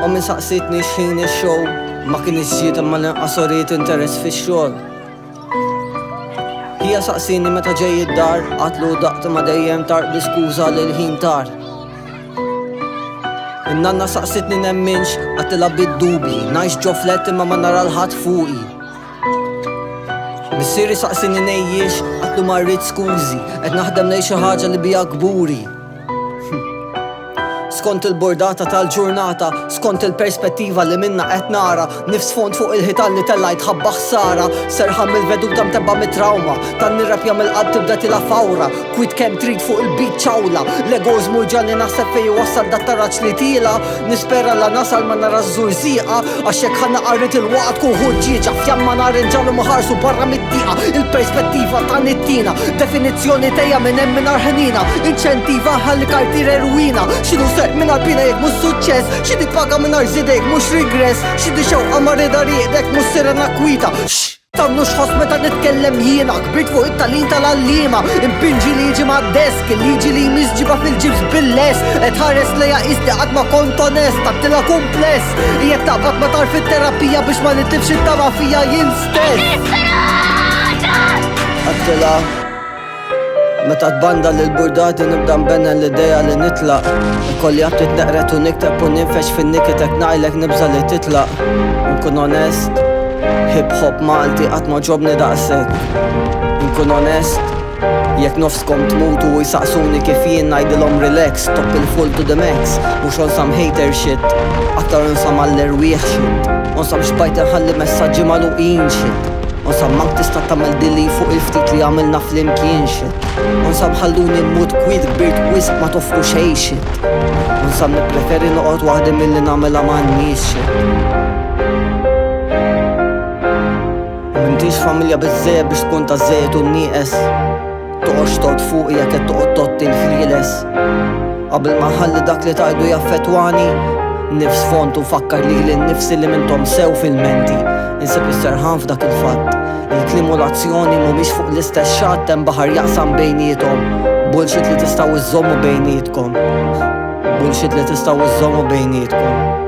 Ommi saqsitni x'ħin ix-show, ma kien iġġiet imma l-inqasoriet interess fix-xogħol. Hija saqsini meta ġej id-dar, qatlu daqt ma dejjem tar bl-iskuża li l-ħin tar. In-nanna saqsitni nemminx għattilha bid-dubi, ngħix ġoflet imma ma nara l-ħadd fuqi. Missieri saqsini nejjiex, għatlu ma rrid skużi, qed naħdem lejn xi ħaġa li bija kburi. Skont il-bordata tal-ġurnata, skont il-perspettiva li minna qed nara, nifs font fuq il-ħitan li tellajt ħabba ħsara, serħam il-veduta mtebba mit-trauma, tan-nirrapja mill-qad tibda tila fawra, kwit kemm trid fuq il-bit ċawla, l-egoż murġani naħseb fej wassal dat taraċ li tila, nispera la nasal ma nara żurżieqa, għaxek ħanna qarrit il-waqt kuħu ġieġa, fjamma nar inġalu maħarsu barra mit-tieqa, il-perspettiva ta' nittina, definizzjoni tejja minn hemm minn arħenina, inċentiva ħalli kartir erwina, xinu min għalbina jek mus suċċess, xi paga minn arzidek mux regress, xi xewqa marrida riedek mus sirena kwita. Tamnu xħos meta nitkellem jiena, kbirt fuq it-talin tal-allima, impinġi liġi ma' desk, liġi li misġiba fil-ġibs bil-les, etħares li jaqisti għad ma kont onest, għattila kumpless, jek taqbad ma tar fit-terapija biex ma nitlifx it-tama fija jien stess. Għattila meta tbanda l-burdati nibda nbenna l-ideja li nitlaq, ikolli għabtit neqret u nikteb u ninfex fin-nikitek naqlek nibza li titlaq. Nkun onest, hip-hop Malti qatt ma ġobni daqsek. Nkun onest, jekk nofskom tmutu u jisaqsuni kif jien ngħidilhom relax, top il-full to the max, mhux onsam hater shit, aktar onsam għall-irwieħ shit, onsam xbajt inħalli messaġġi magħluqin shit. Onsam mank tista' tagħmel dili fuq il-ftit li għamilna fl-imkien shit. Onsam ħalluni mmut kwit kbirt wisq ma toffru xejn shit. Onsam nippreferi noqgħod waħdi milli nagħmilha m'għandniex shit. M'intix familja biżżejjed biex tkun ta' żejjed u nieqes. Toqgħodx toqgħod fuqi jekk qed toqgħod totti l-ħieles. Qabel ma ħalli dak li tgħidu jaffettwani, nifs font u fakkar li nnifsi li mintom sew fil-menti. Insib is-serħan f'dak il-fatt, il-klim u l-azzjoni mhumiex fuq l-istess xatt, hemm baħar jaqsam bejniethom. Bullshit li tistgħu iżommu bejnietkom. Bullshit li tistgħu iżommu bejnietkom.